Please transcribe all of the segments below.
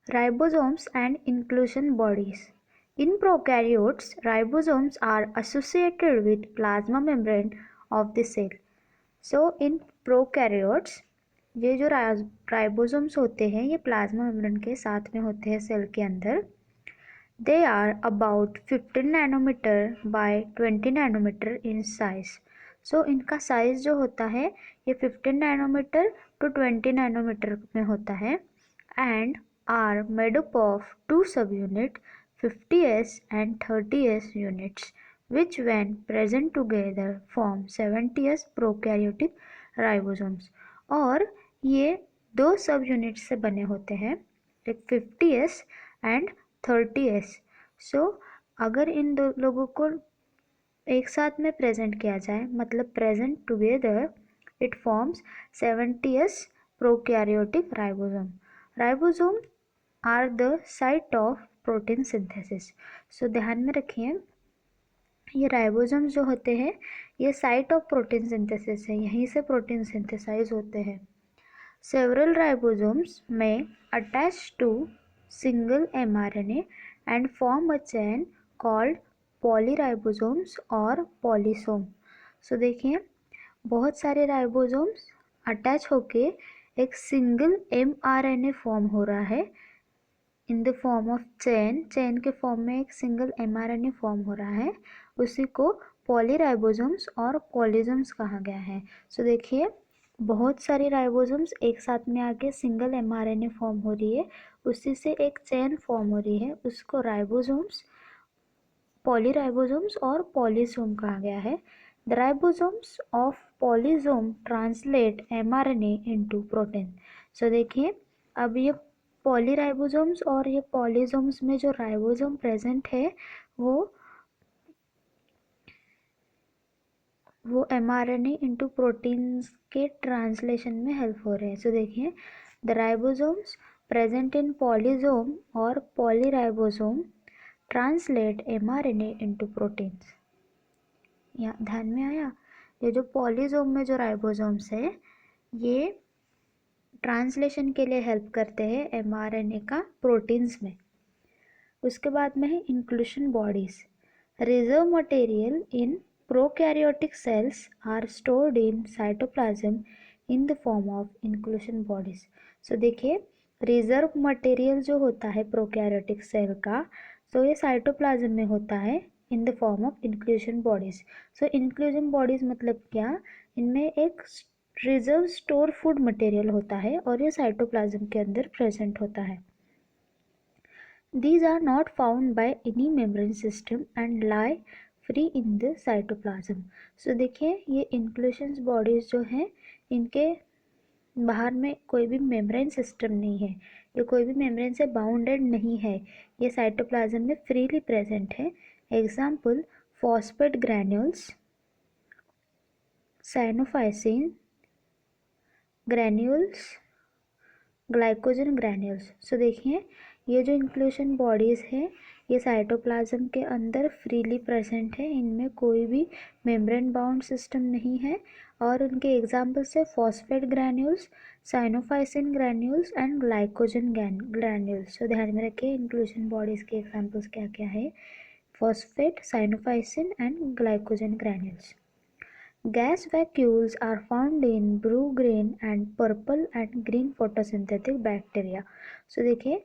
Ribosomes and inclusion bodies. In prokaryotes, ribosomes are associated with plasma membrane of the cell. So in prokaryotes, ये जो ribosomes होते हैं ये plasma membrane के साथ में होते हैं सेल के अंदर. They are about 15 nanometre by 20 nanometre in size. So इनका साइज जो होता है ये 15 नैनोमीटर to 20 नैनोमीटर में होता है and are made up of two subunit 50s and 30s units which when present together form 70s prokaryotic ribosomes. और ये दो सब यूनिट से बने होते हैं, एक 50s एंड 30s. सो अगर इन दो लोगों को एक साथ में प्रेजेंट किया जाए मतलब present together it forms 70s prokaryotic ribosome. Ribosome are the site of protein synthesis. So ध्यान में रखिए ये राइबोसोम जो होते हैं ये साइट ऑफ प्रोटीन सिंथेसिस है, यहीं से प्रोटीन सिंथेसाइज होते हैं. सेवरल राइबोसोम्स में attach to single mRNA and form a chain called polyribosomes और polysome. सो देखिए बहुत सारे राइबोसोम्स अटैच होके एक सिंगल mRNA फॉर्म हो रहा है in the form of chain के फॉर्म में एक सिंगल mRNA फॉर्म हो रहा है, उसी को पॉलीराइबोसोम्स और पॉलीसोम्स कहा गया है. सो देखिए बहुत सारे राइबोसोम्स एक साथ में आके सिंगल mRNA फॉर्म हो रही है, उसी से एक चेन फॉर्म हो रही है, उसको राइबोसोम्स, पॉलीराइबोसोम्स और पॉलीसोम कहा गया है. The ribosomes of polysome translate mRNA into protein. So देखिए अब ये पॉलीराइबोसोम्स और ये पॉलीसोम्स में जो राइबोसोम प्रेजेंट है वो mRNA इंटू प्रोटीन्स के ट्रांसलेशन में हेल्प हो रहे हैं. सो देखिए the ribosomes present in polysome और polyribosome translate mRNA into proteins. यहाँ ध्यान में आया, ये जो पॉलीसोम में जो राइबोसोम्स है ये ट्रांसलेशन के लिए हेल्प करते हैं mRNA का प्रोटीन्स में. उसके बाद में है inclusion bodies. Reserve material in prokaryotic cells are stored in cytoplasm in the form of inclusion bodies. So देखिए रिजर्व मटेरियल जो होता है प्रोकैरियोटिक सेल का तो ये साइटोप्लाज्म में होता है in the form of inclusion bodies. So inclusion bodies मतलब क्या, इनमें एक रिजर्व स्टोर फूड मटेरियल होता है और ये साइटोप्लाज्म के अंदर प्रेजेंट होता है. These are not found by any membrane system and lie free in the cytoplasm. So देखिए ये इंक्लूशन बॉडीज जो हैं इनके बाहर में कोई भी मेम्ब्रेन सिस्टम नहीं है, ये कोई भी मेम्ब्रेन से बाउंडेड नहीं है, ये साइटोप्लाज्म में फ्रीली प्रेजेंट है. Example phosphate granules, cyanophycin granules, glycogen granules. So देखिए ये जो इंक्लूशन बॉडीज़ हैं ये साइटोप्लाज्म के अंदर फ्रीली प्रेजेंट है, इनमें कोई भी मेम्ब्रेन बाउंड सिस्टम नहीं है और उनके एग्जाम्पल्स है phosphate granules, cyanophycin granules and glycogen granules. तो ध्यान में रखिए इंक्लूशन बॉडीज़ के एग्जाम्पल्स क्या क्या है, phosphate, cyanophycin and glycogen granules. Gas vacuoles are found in blue-green and purple and green photosynthetic bacteria. So देखिए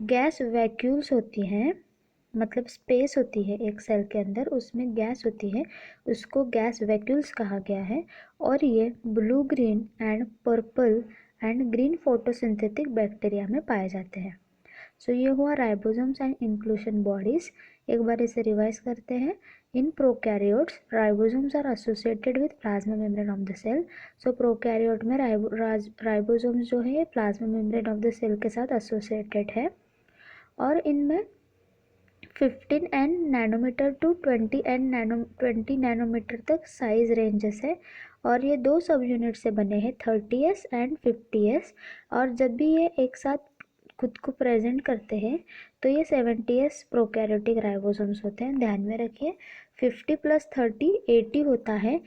गैस वैक्यूल्स होती हैं मतलब स्पेस होती है एक सेल के अंदर, उसमें गैस होती है, उसको गैस वैक्यूल्स कहा गया है और ये blue green and purple and green photosynthetic bacteria में पाए जाते हैं. सो ये हुआ राइबोसोम्स एंड इंक्लूशन बॉडीज. एक बार इसे रिवाइज करते हैं. In prokaryotes ribosomes are associated with plasma membrane of the cell. So prokaryote में राइबोसोम्स जो है ये plasma membrane of the cell के साथ एसोसिएटेड है और इनमें 15 नैनोमीटर टू 20 नैनोमीटर तक साइज रेंजेस है और ये दो सब यूनिट से बने हैं 30s एंड 50s. और जब भी ये एक साथ खुद को प्रेजेंट करते हैं तो ये 70s प्रोकैरियोटिक राइबोसोम्स होते हैं. ध्यान में रखिए 50 + 30 80 होता है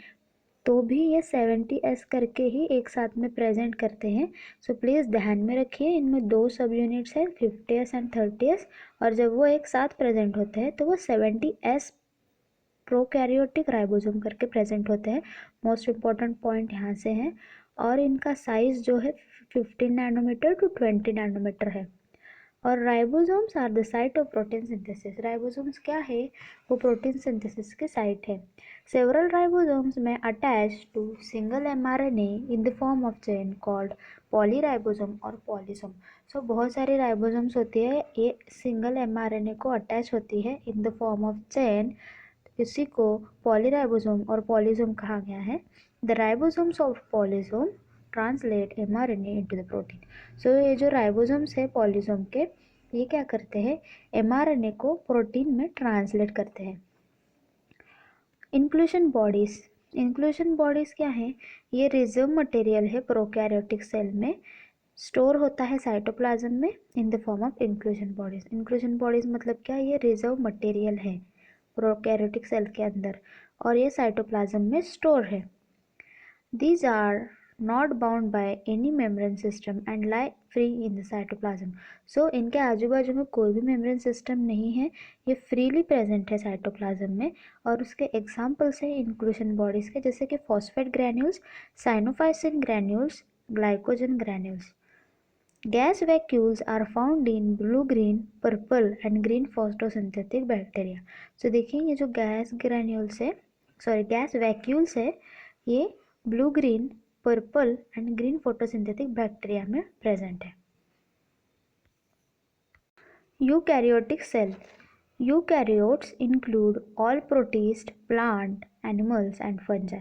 तो भी ये 70s करके ही एक साथ में प्रेजेंट करते हैं। सो प्लीज़ ध्यान में रखिए, इनमें 2 सब यूनिट्स हैं, 50s एंड 30s, और जब वो एक साथ प्रेजेंट होते हैं तो वो 70s प्रोकैरियोटिक राइबोसोम करके प्रेजेंट होते हैं। मोस्ट इम्पॉर्टेंट पॉइंट यहाँ से है। और इनका साइज जो है 15 नैनोमीटर टू 20 नैनोमीटर है। और ribosomes are the site of protein synthesis. Ribosomes क्या है? वो प्रोटीन सिंथेसिस के साइट है। सेवरल राइबोसोम्स में attach to single mRNA in the form of chain called polyribosome और पॉलीसोम। सो बहुत सारी राइबोसोम्स होती है, ये सिंगल mRNA को अटैच होती है in the form of chain, इसी को पॉलीराइबोसोम और पॉलीसोम कहा गया है। The ribosomes of polysome translate mRNA into the protein. So ये जो राइबोसोम्स है पॉलीसोम के, ये क्या करते हैं? mRNA को प्रोटीन में ट्रांसलेट करते हैं। Inclusion bodies. इंक्लूशन बॉडीज क्या है? ये रिजर्व मटेरियल है प्रोकैरियोटिक सेल में, स्टोर होता है साइटोप्लाज्म में इन the form of inclusion bodies. Inclusion bodies मतलब क्या? ये रिजर्व मटेरियल है प्रोकैरियोटिक सेल के अंदर और ये साइटोप्लाज्म में स्टोर है। These are not bound by any membrane system and lie free in the cytoplasm. So इनके आजू बाजू में कोई भी मेम्ब्रेन सिस्टम नहीं है, ये फ्रीली प्रेजेंट है साइटोप्लाज्म में। और उसके एग्जाम्पल्स है इंक्लूशन बॉडीज के, जैसे कि phosphate granules, cyanophycin granules, glycogen granules. Gas vacuoles are found in blue, green, purple and green photosynthetic bacteria. So देखिए ये जो गैस वैक्यूल्स है, ये blue, green, purple and green photosynthetic bacteria में प्रेजेंट है। Eukaryotic cell. Eukaryotes include all protist, plant, animals and fungi.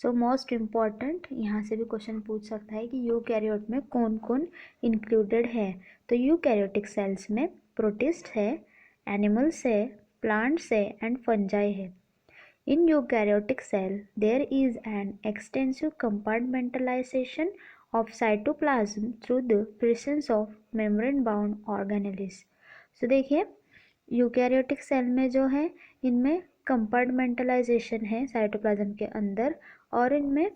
So most important, यहाँ से भी क्वेश्चन पूछ सकता है कि यूकैरियोट में कौन कौन इंक्लूडेड है। तो यूकैरियोटिक सेल्स में प्रोटिस्ट है, एनिमल्स है, प्लांट्स है एंड फंजाई है। In eukaryotic cell, there is an extensive compartmentalization of cytoplasm through the presence of membrane-bound organelles. So देखिए यूकैरियोटिक सेल में जो है, इनमें कंपार्टमेंटलाइजेशन है साइटोप्लाज्म के अंदर और इनमें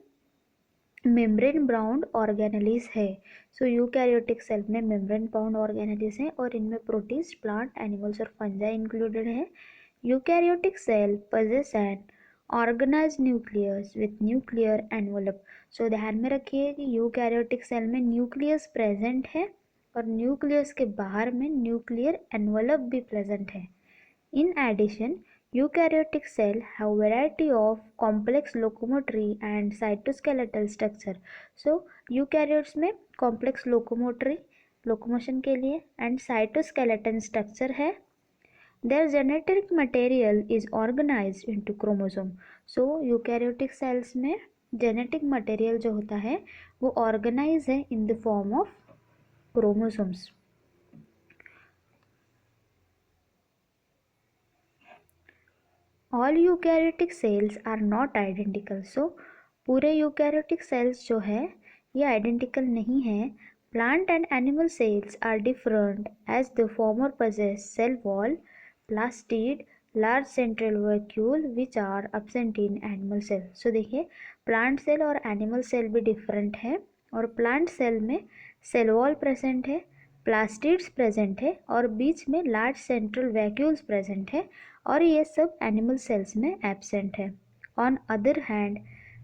मेम्ब्रेन बाउंड ऑर्गेनेलिस है। सो यूकैरियोटिक सेल में मेम्ब्रेन बाउंड ऑर्गेनेलिस है और इनमें प्रोटिस्ट, प्लांट, एनिमल्स और फंजाई इंक्लूडेड है। Eukaryotic cell possess an organized nucleus with nuclear envelope. So ध्यान में रखिए कि यूकैरियोटिक सेल में न्यूक्लियस प्रेजेंट है और न्यूक्लियस के बाहर में न्यूक्लियर एनवलप भी प्रेजेंट है। In addition, eukaryotic cell have variety of complex locomotory and cytoskeletal structure. So eukaryotes में complex locomotory, locomotion के लिए and cytoskeleton structure है। Their genetic material is organized into chromosome. So eukaryotic cells में genetic material जो होता है वो organize है in the form of chromosomes. All eukaryotic cells are not identical. So पूरे eukaryotic cells जो है ये identical नहीं है। Plant and animal cells are different as the former possess cell wall, plastid, large central vacuole which are absent in animal cell. So देखिए plant cell और animal cell भी different है और प्लांट सेल में cell wall present है, plastids present है और बीच में लार्ज सेंट्रल वैक्यूल्स प्रेजेंट है और ये सब एनिमल सेल्स में एब्सेंट है। On other hand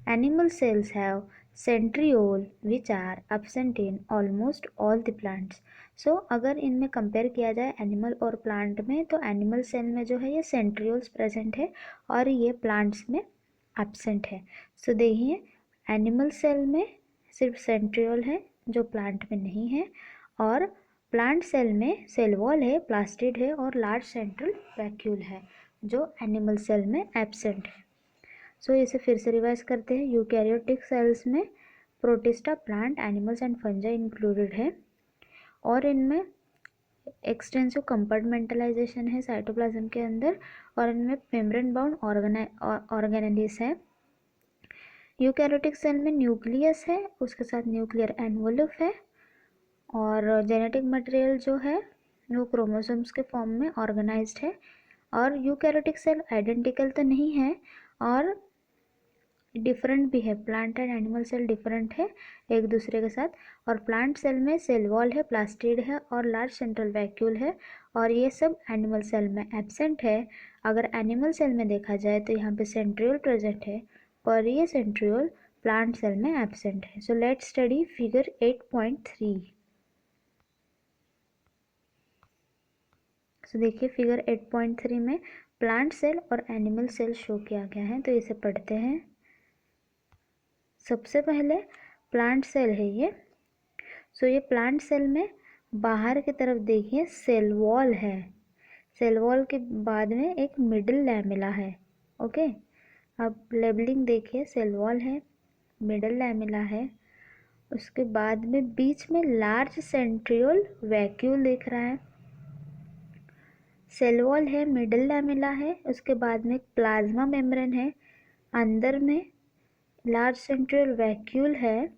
animal cells have centriole which are absent in almost all the plants. So अगर इनमें कंपेयर किया जाए एनिमल और प्लांट में, तो एनिमल सेल में जो है ये सेंट्रियोल्स प्रेजेंट है और ये प्लांट्स में एब्सेंट है। सो देखिए एनिमल सेल में सिर्फ सेंट्रियोल है जो प्लांट में नहीं है और प्लांट सेल में सेल वॉल है, प्लास्टिड है और लार्ज सेंट्रल वैक्यूल है जो एनिमल सेल में एब्सेंट है। सो इसे फिर से रिवाइज करते हैं। यूकैरियोटिक सेल्स में protista, plant, animals and fungi included है और इनमें एक्सटेंसिव कंपार्टमेंटलाइजेशन है साइटोप्लाज्म के अंदर और इनमें मेम्ब्रेन बाउंड ऑर्गेनेलिस है। यूकैरियोटिक सेल में न्यूक्लियस है, उसके साथ न्यूक्लियर एनवलप है और जेनेटिक मटेरियल जो है वो क्रोमोसोम्स के फॉर्म में ऑर्गेनाइज्ड है। और यूकैरियोटिक सेल आइडेंटिकल तो नहीं है और डिफरेंट भी है, plant and animal cell different है एक दूसरे के साथ। और प्लांट सेल में सेल वॉल है, प्लास्टिड है और लार्ज सेंट्रल वैक्यूल है, और ये सब एनिमल सेल में एब्सेंट है। अगर एनिमल सेल में देखा जाए तो यहाँ पे सेंट्रियोल प्रेजेंट है, और ये सेंट्रियोल प्लांट सेल में एब्सेंट है। So let's study figure 8.3। सो देखिए फिगर 8.3 में प्लांट सेल और एनिमल सेल शो किया गया है, तो इसे पढ़ते हैं। सबसे पहले प्लांट सेल है ये। सो ये प्लांट सेल में बाहर की तरफ देखिए सेल वॉल है, सेल वॉल के बाद में एक मिडिल लैमेला है। ओके, अब लेबलिंग देखिए, सेल वॉल है, मिडिल लैमेला है, उसके बाद में बीच में लार्ज सेंट्रियोल वैक्यूल दिख रहा है। सेल वॉल है, मिडिल लैमेला है, उसके बाद में प्लाज्मा मेम्ब्रेन है, अंदर में लार्ज सेंट्रियोल वैक्यूल है,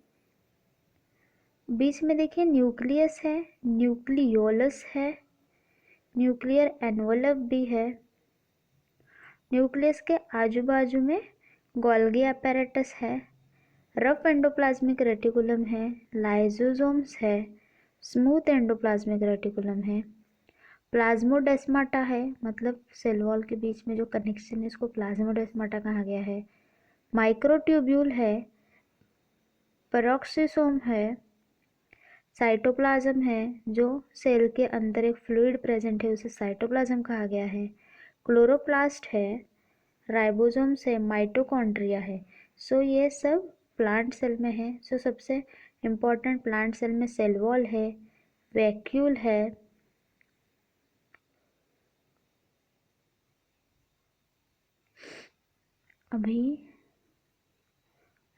बीच में देखिए न्यूक्लियस है, न्यूक्लियोलस है, न्यूक्लियर एनवलप भी है। न्यूक्लियस के आजू बाजू में गोल्गी apparatus है, रफ एंडोप्लाज्मिक रेटिकुलम है, लाइसोसोम्स है, स्मूथ एंडोप्लाज्मिक रेटिकुलम है, प्लाज्मोडेस्माटा है, मतलब सेल वॉल के बीच में जो कनेक्शन है इसको प्लाज्मोडेस्माटा कहा गया है, माइक्रोट्यूब्यूल है, पेरोक्सिसोम है, साइटोप्लाज्म है, जो सेल के अंदर एक फ्लूइड प्रेजेंट है उसे साइटोप्लाज्म कहा गया है, क्लोरोप्लास्ट है, राइबोसोम्स है, माइटोकॉन्ड्रिया है। सो ये सब प्लांट सेल में है। सो सबसे इम्पॉर्टेंट प्लांट सेल में सेल वॉल है, वैक्यूल है, अभी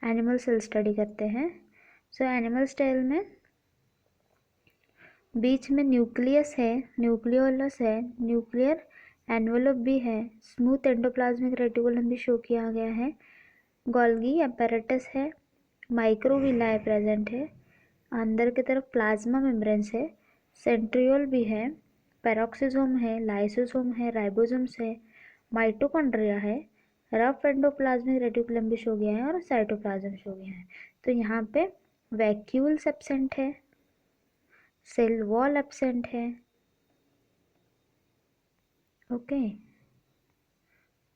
एनिमल सेल स्टडी करते हैं। सो एनिमल सेल में बीच में न्यूक्लियस है, न्यूक्लियोलस है, न्यूक्लियर एनवलप भी है, स्मूथ एंडोप्लाज्मिक रेटिकुलम भी शो किया गया है, गोल्गी apparatus है, माइक्रोविलाई प्रेजेंट है, अंदर की तरफ प्लाज्मा मेम्ब्रेन्स है, सेंट्रियोल भी है, पेरोक्सिसोम है, लाइसोसोम है, राइबोसोम्स है, माइटोकॉन्ड्रिया है, रफ एंडोप्लाज्मिक रेटिकुलम भी शो गया है और साइटोप्लाज्म शो गया है। तो यहाँ पे वैक्यूल्स एब्सेंट है, सेल वॉल एब्सेंट है। ओके,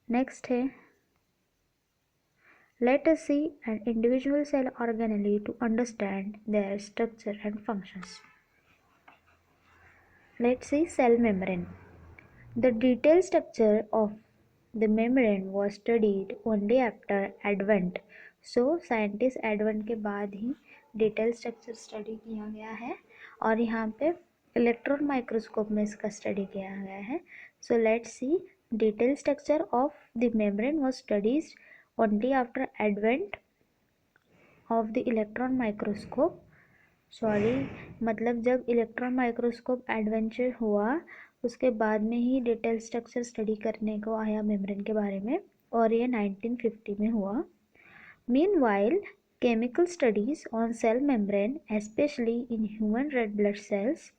नेक्स्ट है, let us see an individual cell organelle to understand their structure and functions. Let's see cell membrane. The detailed structure of the membrane was studied only after advent. So scientists advent के बाद ही detail structure study किया गया है, और यहाँ पे electron microscope में इसका स्टडी किया गया है। So let's see, detail structure of the membrane was studies only after advent of the electron microscope. Sorry, मतलब जब इलेक्ट्रॉन माइक्रोस्कोप एडवेंचर हुआ उसके बाद में ही डिटेल स्ट्रक्चर स्टडी करने को आया मेम्ब्रेन के बारे में, और ये 1950 में हुआ। Meanwhile chemical studies on cell membrane, especially in human red blood cells,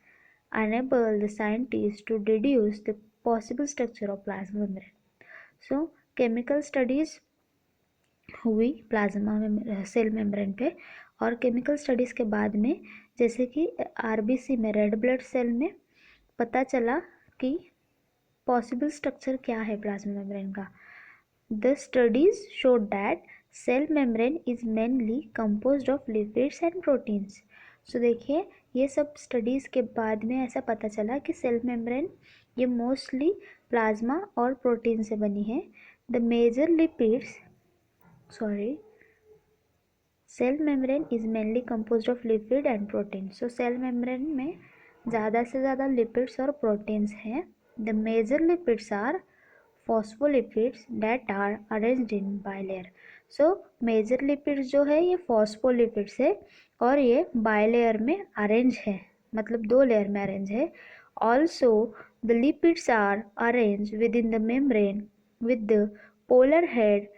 enable the scientists to deduce the possible structure of plasma membrane. So chemical studies हुई प्लाज्मा सेल मेम्ब्रेन पे, और केमिकल स्टडीज़ के बाद में जैसे कि RBC में, red blood cell में पता चला कि पॉसिबल स्ट्रक्चर क्या है प्लाज्मा मेम्ब्रेन का। The studies showed that cell membrane is mainly composed of lipids and proteins. So देखिए, ये सब स्टडीज़ के बाद में ऐसा पता चला कि सेल मेम्ब्रेन ये मोस्टली प्लाज्मा और प्रोटीन से बनी है। The major lipids cell membrane is mainly composed of lipid and protein. So cell membrane में ज़्यादा से ज़्यादा लिपिड्स और प्रोटीन्स हैं। The major lipids are phospholipids that are arranged in bilayer. So major lipids जो है ये फॉस्फोलिपिड्स है, और ये बाइलेयर में अरेंज है, मतलब 2 लेयर में अरेंज है। Also the lipids are arrange within the membrane with the polar head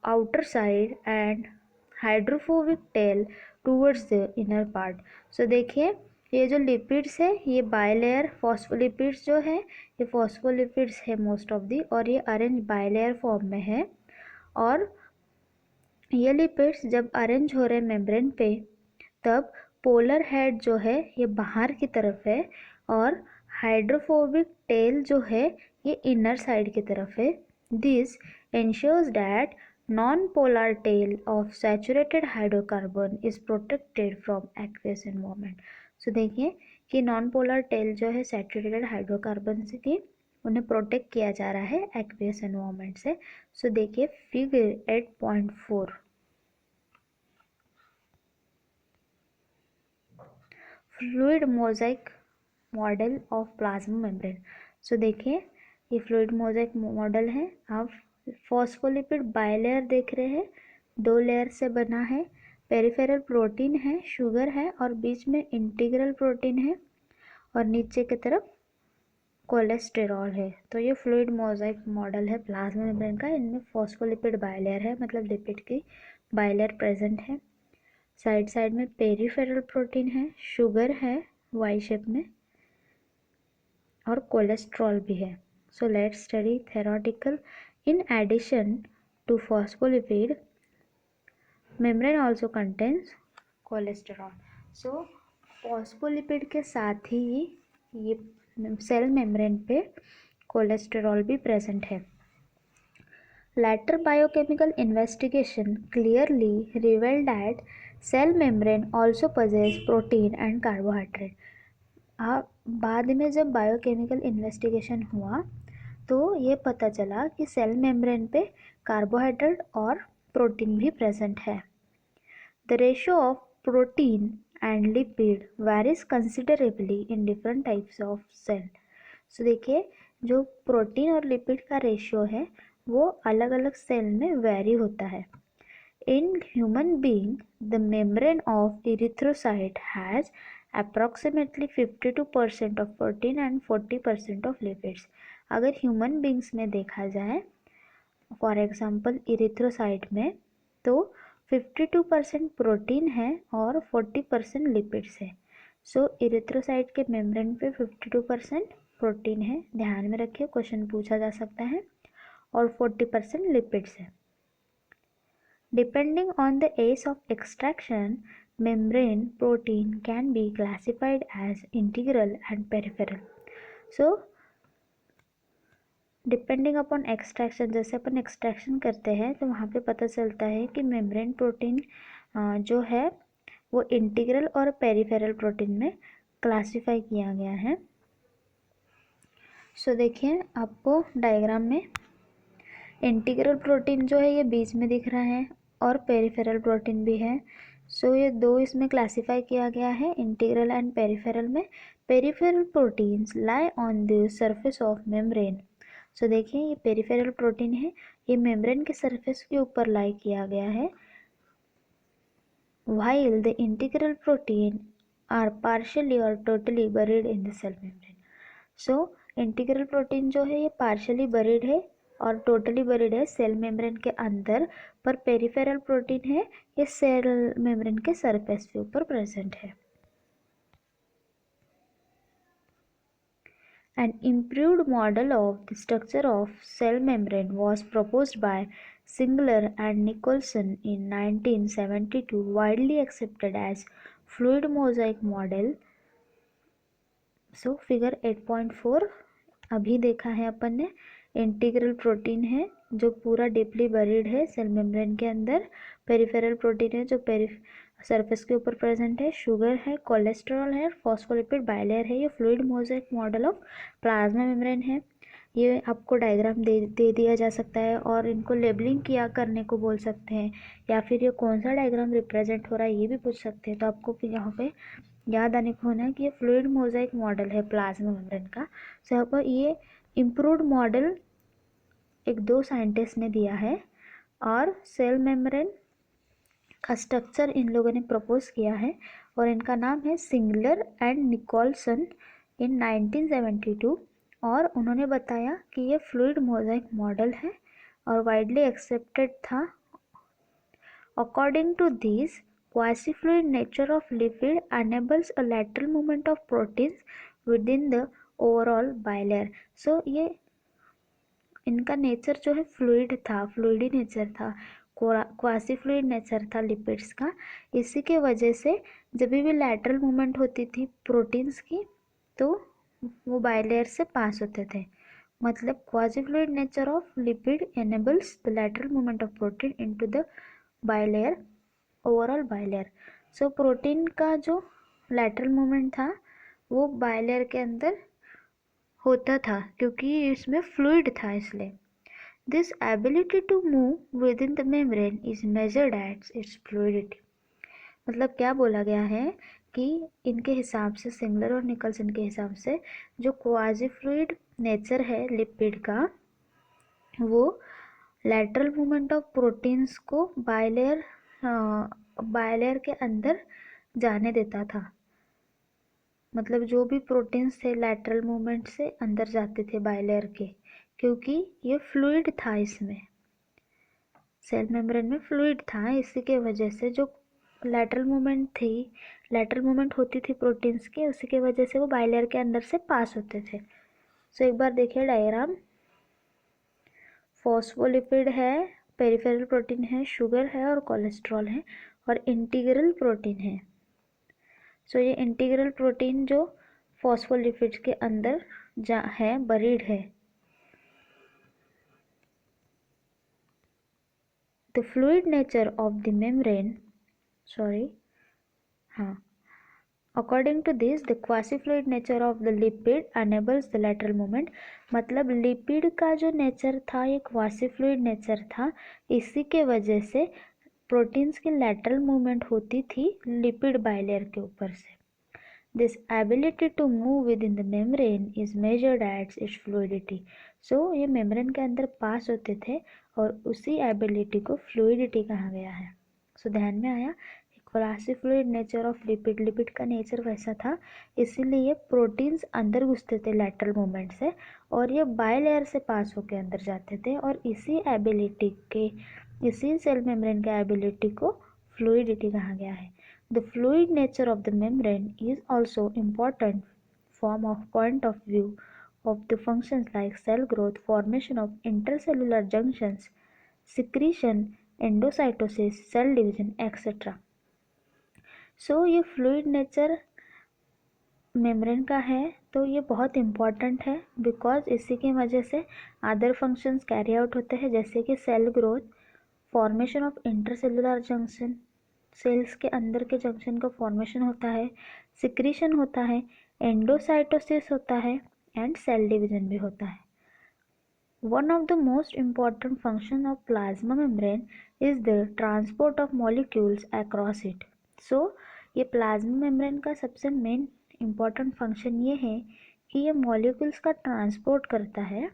outer side and hydrophobic tail towards the inner part. So देखिए, ये जो लिपिड्स है ये बाइलेयर फॉस्फोलिपिड्स जो है ये फॉस्फोलिपिड्स है मोस्ट ऑफ दी, और ये अरेंज बाइलेयर फॉर्म में है, और ये लिपिड्स जब अरेंज हो रहे मेम्ब्रेन पे, तब पोलर हेड जो है ये बाहर की तरफ है और हाइड्रोफोबिक टेल जो है ये इनर साइड की तरफ है. This ensures that non-polar tail of saturated hydrocarbon is protected from aqueous environment. So देखिए कि नॉन पोलर टेल जो है सैचुरेटेड हाइड्रोकार्बन से की उन्हें प्रोटेक्ट किया जा रहा है एक्वियस एनवायरनमेंट से. सो देखिए figure 8.4. Fluid mosaic model of plasma membrane. So देखिए ये फ्लूइड मोजाइक मॉडल है. आप फॉस्फोलिपिड बाइलेयर देख रहे हैं, 2 लेयर से बना है. पेरिफेरल प्रोटीन है, शुगर है और बीच में इंटीग्रल प्रोटीन है और नीचे की तरफ कोलेस्टेरॉल है. तो ये फ्लूइड मोजाइक मॉडल है प्लाज्मा मेम्ब्रेन का. इनमें फॉस्फोलिपिड बाइलेयर है, मतलब लिपिड की बाइलेयर प्रेजेंट है. साइड साइड में पेरिफेरल प्रोटीन है, शुगर है वाई शेप में और कोलेस्ट्रॉल भी है. So let's study theoretical. In addition to phospholipid, membrane also contains cholesterol. So phospholipid के साथ ही ये सेल मेम्ब्रेन पे कोलेस्टेरॉल भी प्रेजेंट है. Later biochemical investigation clearly revealed that cell membrane also possess protein and carbohydrate. बाद में जब बायोकेमिकल इन्वेस्टिगेशन हुआ तो ये पता चला कि सेल मेम्ब्रेन पे कार्बोहाइड्रेट और प्रोटीन भी प्रेजेंट है. The ratio of protein and lipid varies considerably in different types of cell. So देखिए जो प्रोटीन और लिपिड का रेशियो है वो अलग अलग सेल में वेरी होता है. In human being the membrane of erythrocyte has approximately 52% of protein and 40% of lipids. अगर ह्यूमन बींग्स में देखा जाए फॉर एग्जांपल इरिथ्रोसाइट में, तो 52% प्रोटीन है और 40% लिपिड्स है. सो इरिथ्रोसाइट के मेम्ब्रेन पे 52% प्रोटीन है, ध्यान में रखिए क्वेश्चन पूछा जा सकता है, और 40% लिपिड्स है. Depending on the ease of extraction, membrane protein can be classified as integral and peripheral. So depending upon extraction, जैसे अपन एक्सट्रैक्शन करते हैं तो वहाँ पे पता चलता है कि मेम्ब्रेन प्रोटीन जो है वो इंटीग्रल और पेरिफेरल प्रोटीन में क्लासिफाई किया गया है. सो देखिए आपको डायग्राम में इंटीग्रल प्रोटीन जो है ये बीच में दिख रहा है और पेरिफेरल प्रोटीन भी है. सो ये दो इसमें क्लासिफाई किया गया है इंटीग्रल एंड पेरिफेरल में. Peripheral proteins lie on the surface of membrane. So देखिए ये पेरिफेरल प्रोटीन है, ये मेम्ब्रेन के सरफेस के ऊपर लाई किया गया है, while the integral protein are partially or totally buried in the cell membrane. So integral protein जो है ये पार्शली बरीड है और टोटली बरीड है सेल मेम्ब्रेन के अंदर, पर पेरिफेरल प्रोटीन है ये सेल मेम्ब्रेन के सरफेस के ऊपर प्रेजेंट है. An improved model of the structure of cell membrane was proposed by Singler and Nicholson in 1972, widely accepted as fluid mosaic model. So figure 8.4 अभी देखा है अपन ने. इंटीग्रल प्रोटीन है जो पूरा डीपली बरीड है सेल मेम्ब्रेन के अंदर, पेरिफेरल प्रोटीन है जो सरफेस के ऊपर प्रेजेंट है, शुगर है, कोलेस्ट्रॉल है, फॉस्फोलिपिड बाइलेयर है. ये fluid mosaic model of plasma membrane है. ये आपको डायग्राम दे दिया जा सकता है और इनको लेबलिंग किया करने को बोल सकते हैं, या फिर ये कौन सा डायग्राम रिप्रेजेंट हो रहा है ये भी पूछ सकते हैं. तो आपको फिर यहाँ पे याद आने को होना है कि ये फ्लूइड मोजाइक मॉडल है प्लाज्मा मेम्ब्रेन का. सो यहाँ पर ये इम्प्रूव्ड मॉडल एक दो साइंटिस्ट ने दिया है और सेल मेम्ब्रेन का स्ट्रक्चर इन लोगों ने प्रपोज किया है और इनका नाम है सिंगलर एंड निकोलसन इन 1972. और उन्होंने बताया कि ये फ्लूइड मोजाइक मॉडल है और वाइडली एक्सेप्टेड था. According to this, quasi-fluid nature of lipid enables a lateral movement of proteins within the overall bilayer. So ये इनका नेचर जो है फ्लूइड था, फ्लूइडी नेचर था. क्वासी फ्लूइड नेचर था लिपिड्स का। इसी के वजह से जब भी लैटरल मूवमेंट होती थी प्रोटीन्स की तो वो बाइलेयर से पास होते थे। मतलब quasi fluid nature of lipid enables the lateral movement of protein into the bilayer, overall bilayer. So protein का जो लैटरल मूवमेंट था वो बाइलेयर के अंदर होता था क्योंकि इसमें फ्लूइड था इसलिए। This ability to move within the membrane is measured at its fluidity. मतलब क्या बोला गया है कि इनके हिसाब से, सिंगलर और निकलसन के हिसाब से, जो क्वाजी फ्लूइड नेचर है लिपिड का वो लैटरल मूवमेंट ऑफ प्रोटीन्स को बायलेयर के अंदर जाने देता था। मतलब जो भी प्रोटीन्स थे लैटरल मूवमेंट से अंदर जाते थे बायलेयर के, क्योंकि ये फ्लूइड था, इसमें सेल मेम्ब्रेन में फ्लूइड था। इसी के वजह से जो लैटरल मूवमेंट होती थी प्रोटीन्स की, उसी के वजह से वो बायलेयर के अंदर से पास होते थे। सो एक बार देखिए डायग्राम। फॉस्फोलिपिड है, पेरिफेरल प्रोटीन है, शुगर है और कोलेस्ट्रॉल है, और इंटीग्रल प्रोटीन है। सो ये इंटीग्रल प्रोटीन जो फॉस्फोलिपिड्स के अंदर है, बरीड है। The fluid nature of the membrane, according to this, the quasi-fluid nature of the lipid enables the lateral movement। मतलब लिपिड का जो नेचर था ये क्वासी फ्लूइड नेचर था, इसी के वजह से प्रोटीन्स की लैटरल मूवमेंट होती थी लिपिड बाइलेयर के ऊपर से। This ability to move within the membrane is measured as its fluidity। So ये मेम्ब्रेन के अंदर पास होते थे और उसी एबिलिटी को फ्लूइडिटी कहा गया है। सो ध्यान में आया, quasi fluid nature of lipid का नेचर वैसा था, इसीलिए प्रोटीन्स अंदर घुसते थे लैटरल मूवमेंट से और ये बाइलेयर से पास होकर अंदर जाते थे, और इसी सेल मेम्ब्रेन के एबिलिटी को फ्लूइडिटी कहा गया है। The fluid nature of the membrane is also important from a point of view of the functions like cell growth, formation of intercellular junctions, secretion, endocytosis, cell division, etc. So ये fluid nature membrane का है तो ये बहुत important है, because इसी की वजह से अदर फंक्शंस कैरी आउट होते हैं, जैसे कि cell growth, formation of intercellular junction, cells के अंदर के जंक्शन का फॉर्मेशन होता है, सिक्रीशन होता है, एंडोसाइटोसिस होता है एंड सेल डिवीजन भी होता है। One of the most important function of plasma membrane is the transport of molecules across it. So ये प्लाज्मा मेम्ब्रेन का सबसे मेन इम्पॉर्टेंट फंक्शन ये है कि ये मॉलिक्यूल्स का ट्रांसपोर्ट करता है।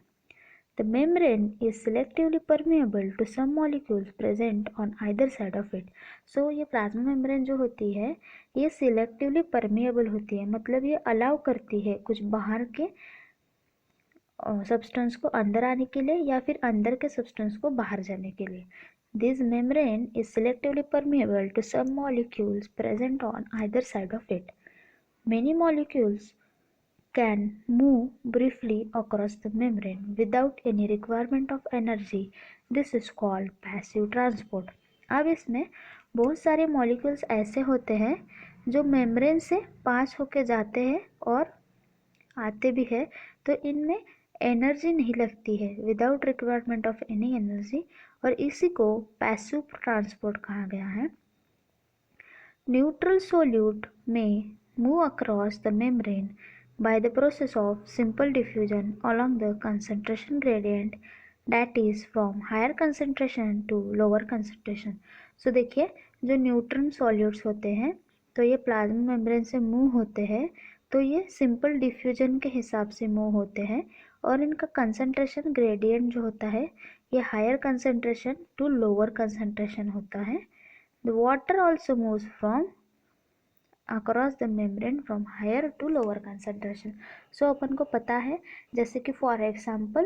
The membrane is selectively permeable to some molecules present on either side of it। So ये प्लाज्मा मेम्ब्रेन जो होती है ये सिलेक्टिवली परमिएबल होती है, मतलब ये अलाउ करती है कुछ बाहर के सब्सटेंस को अंदर आने के लिए या फिर अंदर के सब्सटेंस को बाहर जाने के लिए। This membrane is selectively permeable to some molecules present on either side of it। Many molecules can move briefly across the membrane without any requirement of energy। This is called passive transport। अब इसमें बहुत सारे molecules ऐसे होते हैं जो membrane से पास होके जाते हैं और आते भी है, तो इनमें एनर्जी नहीं लगती है, without requirement of any energy, और इसी को पैसिव ट्रांसपोर्ट कहा गया है। न्यूट्रल सोल्यूट में move across the membrane by the process of simple diffusion along the concentration gradient, that is from higher concentration to lower concentration। So देखिए जो nutrient solutes होते हैं तो ये प्लाज्मा मेम्ब्रेन से मूव होते हैं, तो ये सिंपल डिफ्यूजन के हिसाब से मूव होते हैं और इनका कंसंट्रेशन ग्रेडियंट जो होता है ये higher concentration to lower concentration होता है। The water also moves from across the membrane from higher to lower concentration. So अपन को पता है, जैसे कि फॉर एग्जांपल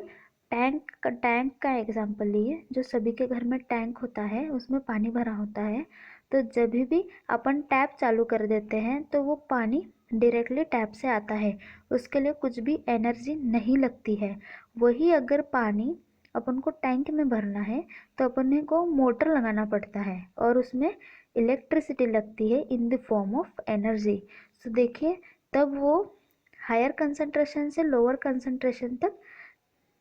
टैंक का एग्जांपल लिए, जो सभी के घर में टैंक होता है उसमें पानी भरा होता है, तो जब भी अपन टैप चालू कर देते हैं तो वो पानी डायरेक्टली टैप से आता है, उसके लिए कुछ भी एनर्जी नहीं लगती है। वही अगर पानी अपन को टैंक में भरना है तो अपन को मोटर लगाना पड़ता है और उसमें इलेक्ट्रिसिटी लगती है in the form of energy. So देखिए तब वो हायर कंसंट्रेशन से लोअर कंसंट्रेशन तक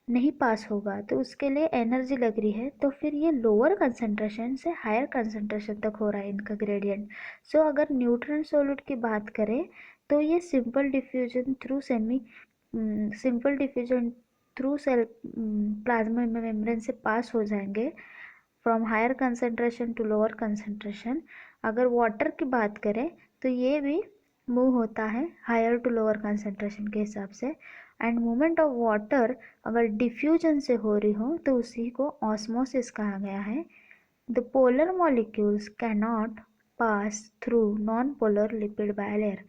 नहीं पास होगा, तो उसके लिए एनर्जी लग रही है, तो फिर ये लोअर कंसंट्रेशन से हायर कंसंट्रेशन तक हो रहा है इनका ग्रेडियंट। सो अगर न्यूट्रॉन सॉलिड की बात करें तो ये simple diffusion through cell plasma membrane से पास हो जाएंगे from higher concentration to lower concentration. अगर वाटर की बात करें तो ये भी मूव होता है हायर टू लोअर कंसंट्रेशन के हिसाब से। एंड मूवमेंट ऑफ वाटर अगर डिफ्यूजन से हो रही हो तो उसी को ऑस्मोसिस कहा गया है। The polar molecules can not pass through non polar lipid bilayer.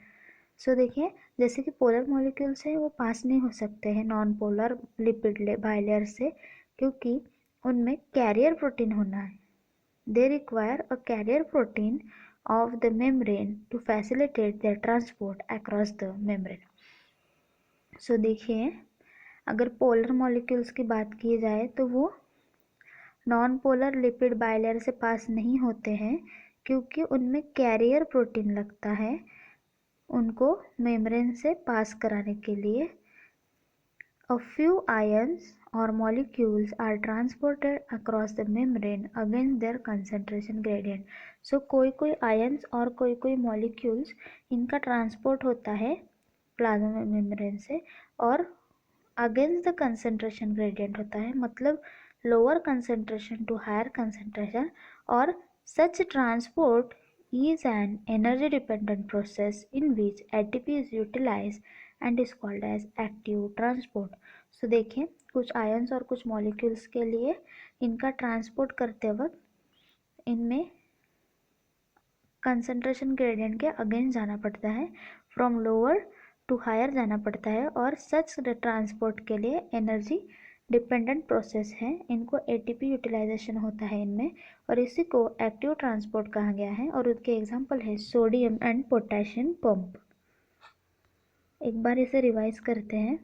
So देखिए जैसे कि पोलर मॉलिक्यूल्स है वो पास नहीं हो सकते हैं नॉन पोलर लिपिड बायलेयर से, क्योंकि उनमें कैरियर प्रोटीन होना है। They require a carrier protein of the membrane to facilitate their transport across the membrane. So देखिए अगर पोलर मॉलिक्यूल्स की बात की जाए तो वो नॉन पोलर लिपिड बायलेयर से पास नहीं होते हैं, क्योंकि उनमें कैरियर प्रोटीन लगता है उनको मेम्ब्रेन से पास कराने के लिए। A few ions or molecules are transported across the membrane against their concentration gradient. So कोई ions और कोई molecules इनका transport होता है प्लाज्मा मेम्ब्रेन से और अगेंस्ट द कंसंट्रेशन ग्रेडियंट होता है, मतलब lower concentration to higher concentration. और such transport is an energy dependent process in which ATP is utilized and is called as active transport. So देखिए कुछ आयंस और कुछ मॉलिक्यूल्स के लिए इनका ट्रांसपोर्ट करते वक्त इनमें कंसंट्रेशन ग्रेडियंट के अगेंस्ट जाना पड़ता है, फ्रॉम लोअर टू हायर जाना पड़ता है, और सच ट्रांसपोर्ट के लिए एनर्जी डिपेंडेंट प्रोसेस है, इनको एटीपी यूटिलाइजेशन होता है इनमें, और इसी को एक्टिव ट्रांसपोर्ट कहा गया है। और उसके एग्जांपल है सोडियम एंड पोटेशियम पंप। एक बार इसे रिवाइज करते हैं।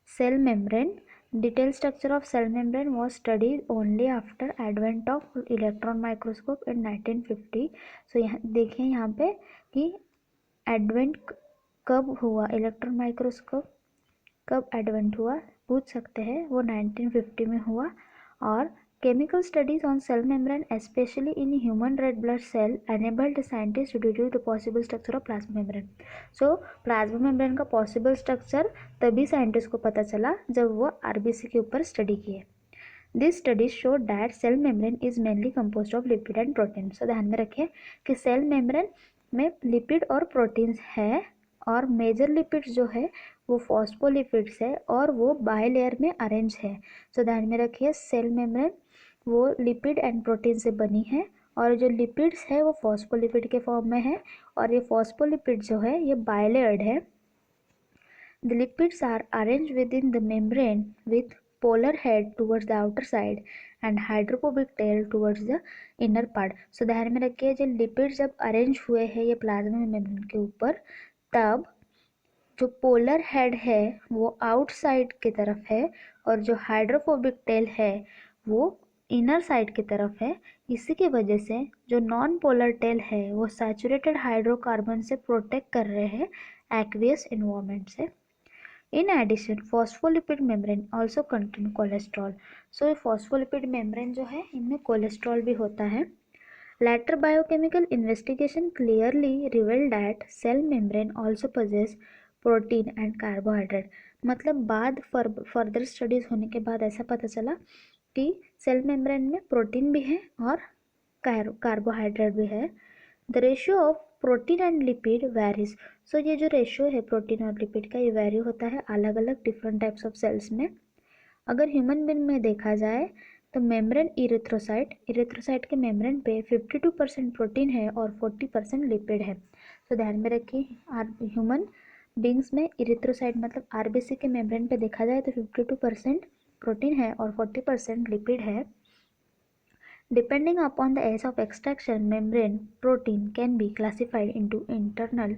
Cell membrane, detail structure of cell membrane was studied only after advent of electron microscope in 1950। So यहाँ देखिए यहाँ पे कि एडवेंट कब हुआ, इलेक्ट्रॉन माइक्रोस्कोप कब एडवेंट हुआ पूछ सकते हैं, वो 1950 में हुआ। और chemical studies on cell membrane specially in human red blood cell enabled scientist to deduce the possible structure of plasma membrane. So plasma membrane का पॉसिबल स्ट्रक्चर तभी साइंटिस्ट को पता चला जब वो आरबीसी के ऊपर स्टडी किए। This study show that cell membrane is mainly composed of lipid and protein. So ध्यान में रखिए कि सेल मेम्ब्रेन में लिपिड और प्रोटीन्स है, और मेजर लिपिड्स जो है वो फॉस्फोलिपिड्स है और वो बायलेयर में अरेंज है। सो ध्यान में रखिए सेल मेम्ब्रेन वो लिपिड एंड प्रोटीन से बनी है, और जो लिपिड्स है वो फॉस्फोलिपिड के फॉर्म में है, और ये फॉस्फोलिपिड जो है ये बायलेयर्ड है। The lipids are arrange within the membrane with polar head towards the outer side and hydrophobic tail towards the inner part. So ध्यान में रखिए जब लिपिड जब अरेंज हुए हैं ये प्लाज्मा मेम्ब्रेन के ऊपर, तब जो पोलर हेड है वो आउटसाइड की तरफ है और जो हाइड्रोफोबिक टेल है वो इनर साइड की तरफ है। इसी की वजह से जो नॉन पोलर टेल है वो सैचुरेटेड हाइड्रोकार्बन से प्रोटेक्ट कर रहे हैं एक्वियस इन्वायरमेंट से। In addition, phospholipid membrane also contain cholesterol. So ये phospholipid membrane जो है इनमें कोलेस्ट्रॉल भी होता है। Later biochemical investigation clearly revealed that cell membrane also possess protein and carbohydrate. मतलब बाद फर्दर स्टडीज होने के बाद ऐसा पता चला कि सेल मेम्ब्रेन में प्रोटीन भी है और कार्बोहाइड्रेट भी है। The ratio of protein and lipid varies. So ये जो रेशियो है प्रोटीन और लिपिड का ये वेरी होता है अलग अलग डिफरेंट टाइप्स ऑफ सेल्स में। अगर ह्यूमन बीइंग में देखा जाए तो मेम्ब्रेन इरेथ्रोसाइट के मेम्ब्रेन पे 52% प्रोटीन है और 40% लिपिड है। तो ध्यान में रखिए ह्यूमन बींग्स में इरेथ्रोसाइट मतलब आरबीसी के मेम्ब्रेन पे देखा जाए तो 52% प्रोटीन है और 40% लिपिड है। Depending upon the age of extraction, membrane protein can be classified into internal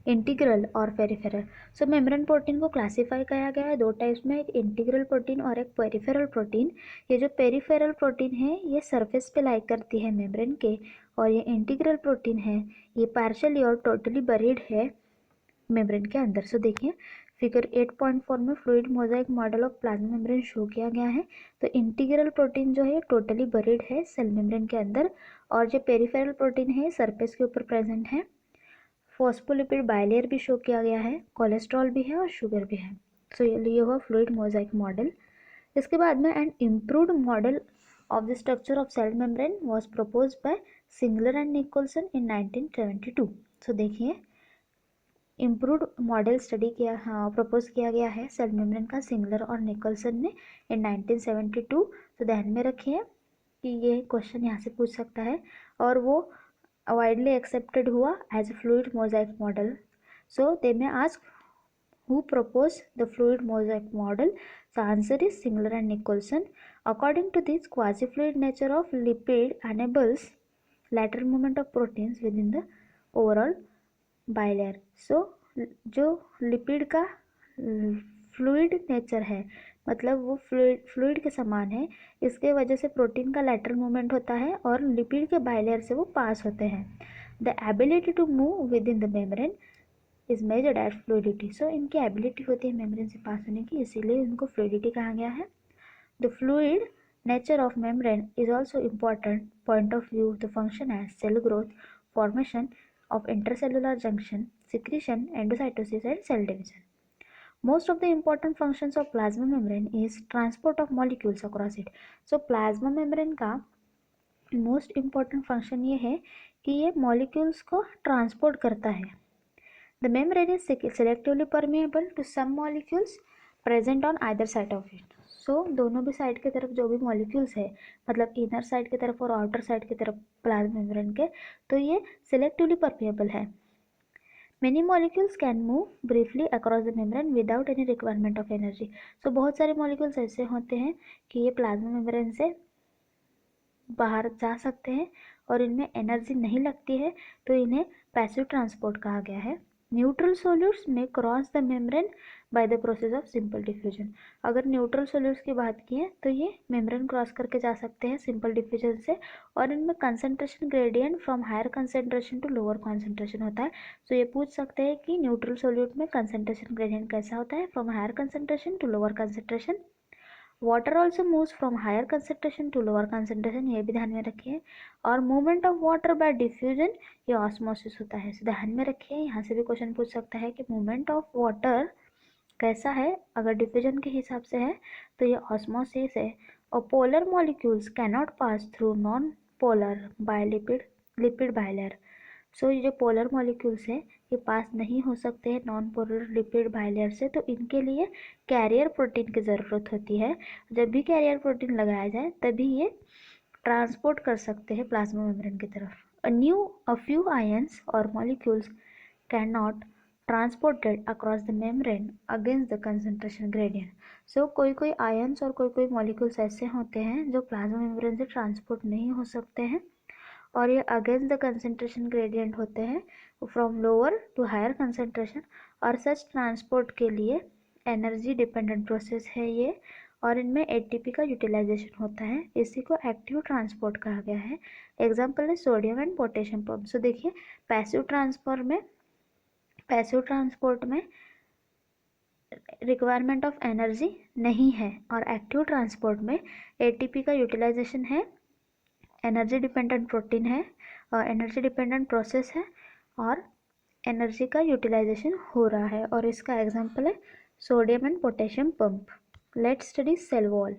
integral और पेरिफेरल। सो मेम्ब्रेन प्रोटीन को क्लासीफाई किया गया है दो टाइप्स में, एक इंटीग्रल प्रोटीन और एक पेरिफेरल प्रोटीन। ये जो पेरिफेरल प्रोटीन है ये सरफेस पे लाई करती है मेम्ब्रेन के, और ये इंटीग्रल प्रोटीन है ये पार्शियली और टोटली बरीड है मेम्ब्रेन के अंदर। सो देखिए फिगर 8.4 में fluid mosaic model of plasma membrane show किया गया है। तो इंटीग्रल प्रोटीन जो है टोटली बरीड है सेल मेम्ब्रेन के अंदर, और जो पेरिफेरल प्रोटीन है सरफेस के ऊपर प्रेजेंट है। फॉस्फोलिपिड बाइलेयर भी शो किया गया है, कोलेस्ट्रॉल भी है और शुगर भी है। सो ये हुआ फ्लूइड मोजाइक मॉडल। इसके बाद में an improved model of the structure of cell membrane was proposed by Singer and Nicolson in 1972। So देखिए इम्प्रूव्ड मॉडल स्टडी किया, हाँ प्रपोज किया गया है सेल मेम्ब्रेन का सिंगलर और निकोलसन ने इन 1972। तो ध्यान में रखिए कि ये क्वेश्चन यहाँ से पूछ सकता है, और वो widely accepted हुआ as a fluid mosaic model. So they may ask who proposed the fluid mosaic model. The answer is Singler and Nicholson. According to this, quasi-fluid nature of lipid enables lateral movement of proteins within the overall bilayer. So जो lipid का fluid nature है, मतलब वो fluid के समान है, इसके वजह से प्रोटीन का लैटरल मूवमेंट होता है और लिपिड के बाइलेयर से वो पास होते हैं। The ability to move within the membrane is measured as fluidity. So इनकी एबिलिटी होती है मेम्ब्रेन से पास होने की, इसीलिए इनको फ्लूइडिटी कहा गया है। The fluid nature of membrane is also important point of view to function as cell growth, formation of intercellular junction, secretion, endocytosis and cell division. Most of the important functions of plasma membrane is transport of molecules across it. So plasma membrane का most important function ये है कि ये molecules को transport करता है। The membrane is selectively permeable to some molecules present on either side of it. So दोनों भी साइड की तरफ जो भी मॉलिक्यूल्स है, मतलब इनर साइड की तरफ और आउटर साइड की तरफ प्लाज्मा मेम्ब्रेन के, तो ये सिलेक्टिवली परमेबल है। Many molecules can move briefly across the membrane without any requirement of energy. So बहुत सारे molecules ऐसे होते हैं कि ये प्लाज्मा मेम्ब्रेन से बाहर जा सकते हैं और इनमें एनर्जी नहीं लगती है, तो इन्हें पैसिव ट्रांसपोर्ट कहा गया है। न्यूट्रल सोल्यूट्स में cross the membrane by the process of simple diffusion. अगर न्यूट्रल सोल्यूट्स की बात की है तो ये मेम्ब्रेन क्रॉस करके जा सकते हैं सिंपल डिफ्यूजन से, और इनमें concentration gradient from higher concentration to lower concentration होता है। तो ये पूछ सकते हैं कि न्यूट्रल सोल्यूट में कंसंट्रेशन ग्रेडियंट कैसा होता है, from higher concentration to lower concentration. Water also moves from higher concentration to lower concentration, ये भी ध्यान में रखिए। और movement of water by diffusion ये ऑस्मोसिस होता है। ध्यान में रखिए, यहाँ से भी क्वेश्चन पूछ सकता है कि मूवमेंट ऑफ वाटर कैसा है, अगर डिफ्यूजन के हिसाब से है तो ये ऑस्मोसिस है। और polar molecules cannot pass through non polar bi lipid bilayer. So ये जो पोलर मॉलिक्यूल्स है ये पास नहीं हो सकते हैं नॉन पोलर लिपिड बाइलेयर से, तो इनके लिए कैरियर प्रोटीन की ज़रूरत होती है। जब भी कैरियर प्रोटीन लगाया जाए तभी ये ट्रांसपोर्ट कर सकते हैं प्लाज्मा मेम्ब्रेन की तरफ। अ फ्यू आयंस और molecules can not transported across the membrane against the concentration gradient. So कोई कोई आयंस और कोई कोई मॉलिक्यूल्स ऐसे होते हैं जो प्लाज्मा मेम्ब्रेन से ट्रांसपोर्ट नहीं हो सकते हैं, और ये अगेंस्ट द कंसंट्रेशन ग्रेडियंट होते हैं from lower to higher concentration. और सच ट्रांसपोर्ट के लिए एनर्जी डिपेंडेंट प्रोसेस है ये, और इनमें एटीपी का यूटिलाइजेशन होता है, इसी को एक्टिव ट्रांसपोर्ट कहा गया है। एग्जाम्पल है सोडियम एंड पोटेशियम पंप। सो देखिए पैसिव ट्रांसपोर्ट में रिक्वायरमेंट ऑफ एनर्जी नहीं है, और एक्टिव ट्रांसपोर्ट में एटीपी का यूटिलाइजेशन है, एनर्जी डिपेंडेंट प्रोटीन है और एनर्जी डिपेंडेंट प्रोसेस है, और एनर्जी का यूटिलाइजेशन हो रहा है, और इसका एग्जांपल है sodium and potassium pump. Let's study cell wall.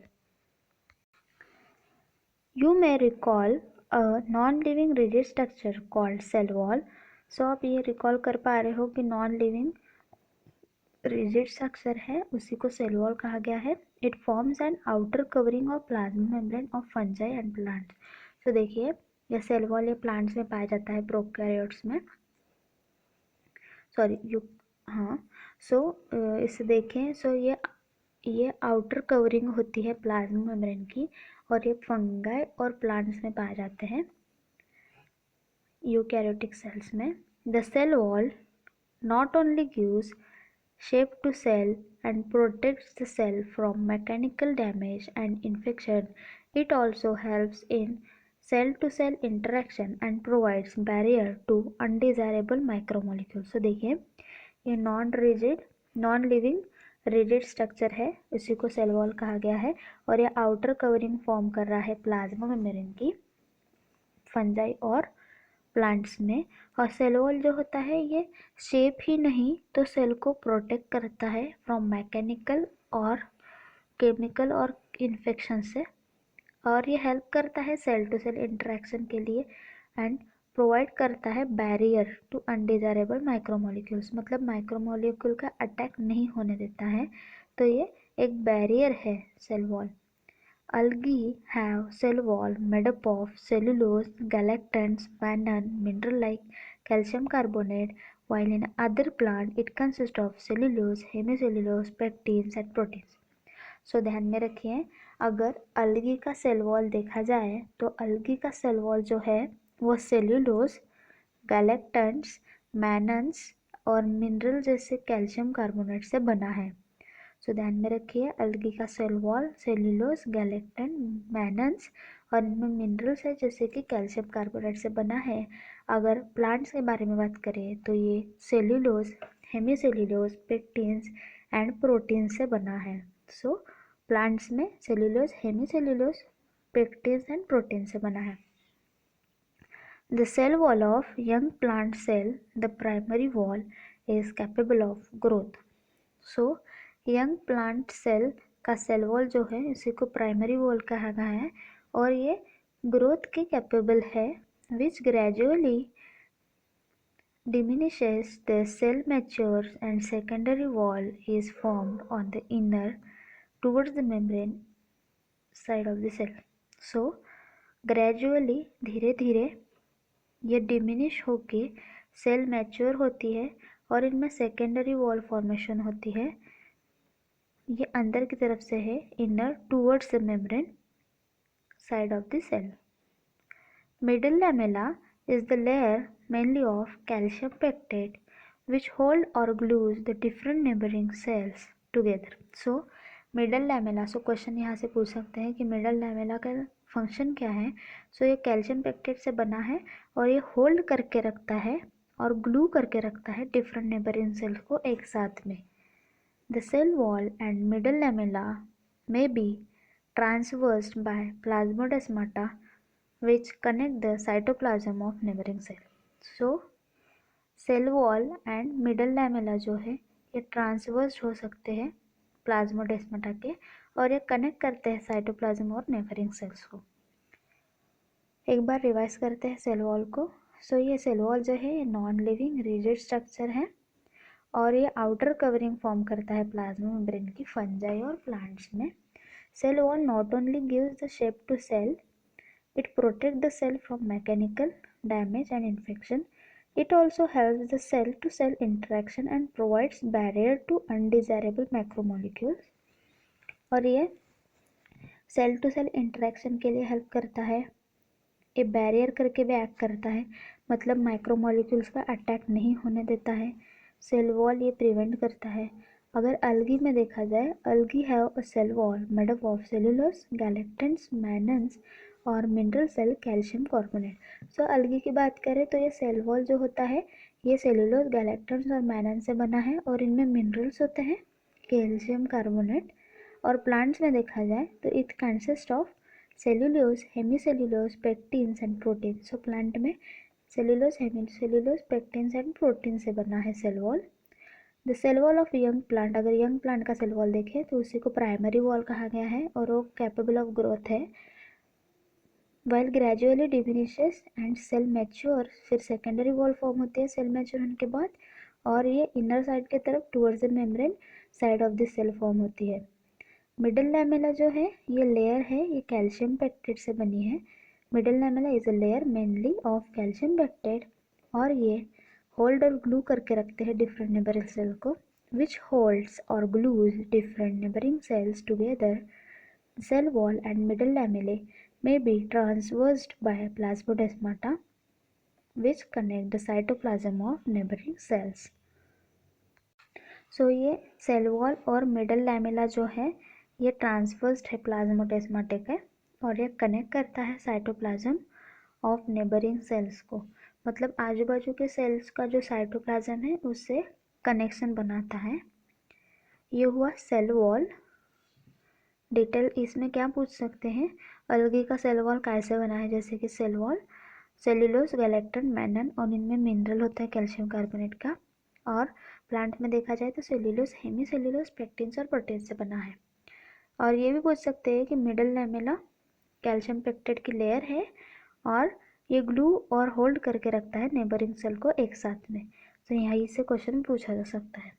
You may recall a non living rigid structure called cell wall. So आप ये रिकॉल कर पा रहे हो कि नॉन लिविंग रिजिड स्ट्रक्चर है उसी को सेल वॉल कहा गया है। It forms an outer covering of plasma membrane of fungi and plants. तो देखिए ये सेल वॉल ये प्लांट्स में पाया जाता है, प्रोकैरियोट्स में, सॉरी यू, हाँ। सो इसे देखें, सो ये आउटर कवरिंग होती है प्लाज्मा मेम्ब्रेन की, और ये फंगाई और प्लांट्स में पाए जाते हैं यूकैरियोटिक सेल्स में। The cell wall not only gives shape to cell and protects the cell from mechanical damage and infection, it also helps in cell-to-cell interaction and provides barrier to undesirable macromolecules. So देखिए ये non living rigid structure है, इसी को cell wall कहा गया है और ये आउटर कवरिंग फॉर्म कर रहा है प्लाज्मा मेम्ब्रेन की फंजाई और प्लांट्स में। और सेल वॉल जो होता है ये शेप ही नहीं तो सेल को प्रोटेक्ट करता है फ्रॉम मैकेनिकल और केमिकल और इन्फेक्शन से, और ये हेल्प करता है सेल टू सेल इंटरेक्शन के लिए एंड प्रोवाइड करता है बैरियर टू अनडिजायरेबल माइक्रोमोलिक्यूल्स, मतलब माइक्रोमोलिक्यूल का अटैक नहीं होने देता है, तो ये एक बैरियर है cell wall. Algae have cell wall made up of cellulose, galactans, mannan, mineral like calcium carbonate, while in other plant it consists of cellulose, hemicellulose, pectins and proteins. So ध्यान में रखिए, अगर अलगी का सेल वॉल देखा जाए तो अलगी का cell wall जो है वो सेल्यूलोज, गैलेक्टेंट्स, मैनन्स और मिनरल जैसे कैल्शियम कार्बोनेट से बना है। सो ध्यान में रखिए, अलगी का सेल वॉल सेल्यूलोज, गैलेक्टन, मैनन्स और इनमें मिनरल्स है जैसे कि कैल्शियम कार्बोनेट से बना है। अगर प्लांट्स के बारे में बात करें तो ये cellulose, hemicellulose, pectins and protein से बना है। सो प्लांट्स में cellulose, hemicellulose, pectins and protein से बना है। The cell wall of young plant cell, the primary wall, is capable of growth. So young plant cell का सेल वॉल जो है इसी को प्राइमरी वॉल कहा गया है और ये ग्रोथ के कैपेबल है, विच gradually diminishes the cell matures and secondary wall is formed on the inner towards the membrane side of the cell. So gradually धीरे धीरे ये डिमिनिश होके सेल मैच्योर होती है और इनमें सेकेंडरी वॉल फॉर्मेशन होती है। ये अंदर की तरफ से है, inner towards the membrane side of the cell. Middle lamella is the layer mainly of calcium pectate which hold or glues the different neighboring cells together. So middle lamella, so question यहाँ से पूछ सकते हैं कि middle lamella का function क्या है। सो ये कैल्शियम पेक्टेट से बना है और ये होल्ड करके रखता है और ग्लू करके रखता है डिफरेंट नेबरिंग सेल्स को एक साथ में। The cell wall and middle lamella may be traversed by plasmodesmata which connect the cytoplasm of neighboring cell. So cell wall and middle lamella जो है ये ट्रांसवर्स हो सकते हैं प्लाज्मोडेस्माटा के और ये कनेक्ट करते हैं साइटोप्लाज्म और नेबरिंग सेल्स को। एक बार रिवाइज करते हैं सेल वॉल को। सो ये सेल वॉल जो है ये नॉन लिविंग रिजिड स्ट्रक्चर है और ये आउटर कवरिंग फॉर्म करता है प्लाज्मा मेम्ब्रेन की फंजाई और प्लांट्स में। Cell wall not only gives the shape to cell, it protect the cell from mechanical damage and infection, it also helps the cell to cell interaction and provides barrier to undesirable macromolecules. और ये cell to cell interaction के लिए help करता है, ये barrier करके भी act करता है, मतलब माइक्रोमोलिक्यूल्स का अटैक नहीं होने देता है। सेल वॉल ये प्रिवेंट करता है। अगर अलगी में देखा जाए, algae have a cell wall made up of cellulose, galactans, mannans और mineral cell calcium carbonate. So algae की बात करें तो ये सेल वॉल जो होता है ये सेलुलोज, गैलेक्टेंट्स और मैनन से बना है और इनमें मिनरल्स होते हैं, कैल्शियम कार्बोनेट। और प्लांट्स में देखा जाए तो it consist of cellulose, hemicellulose, pectins and protein. So plant में cellulose, hemicellulose, pectins and protein से बना है cell wall. The cell wall of young plant, अगर यंग प्लांट का सेल वॉल देखें तो उसी को प्राइमरी वॉल कहा गया है और वो कैपेबल ऑफ ग्रोथ है। While gradually diminishes and cell mature, फिर सेकेंडरी वॉल फॉर्म होती है सेल मैच्योर होने के बाद और ये इनर साइड की तरफ towards the membrane side of the cell form होती है। मिडल लैमेला जो है ये लेयर है, ये कैल्शियम पेक्टेट से बनी है। Middle lamella is a layer mainly of calcium pectate और ये होल्ड और ग्लू करके रखते हैं डिफरेंट नेबरिंग सेल को, विच होल्ड्स और glues different neighbouring cells together. Cell wall and middle lamellae may be traversed by plasmodesmata which connect the cytoplasm of neighboring cells. सो ये cell wall और middle lamella जो है ये ट्रांसवर्स्ड है plasmodesmata के, और ये कनेक्ट करता है साइटोप्लाज्म ऑफ नेबरिंग सेल्स को, मतलब आजू बाजू के सेल्स का जो साइटोप्लाज्म है उससे कनेक्शन बनाता है। ये हुआ सेल वॉल। डिटेल इसमें क्या पूछ सकते हैं, अलगी का सेल वॉल कैसे बना है, जैसे कि सेल वॉल सेल्यूलोज, गैलेक्टन, मैनन, और इनमें मिनरल होता है कैल्शियम कार्बोनेट का। और प्लांट में देखा जाए तो सेल्यूलोज, हेमी सेल्यूलोज, पेक्टिन्स और प्रोटीन से बना है। और ये भी पूछ सकते हैं कि मिडल लैमेला कैल्शियम पेक्टेट की लेयर है और ये ग्लू और होल्ड करके रखता है नेबरिंग सेल को एक साथ में। तो यहाँ से क्वेश्चन पूछा जा सकता है।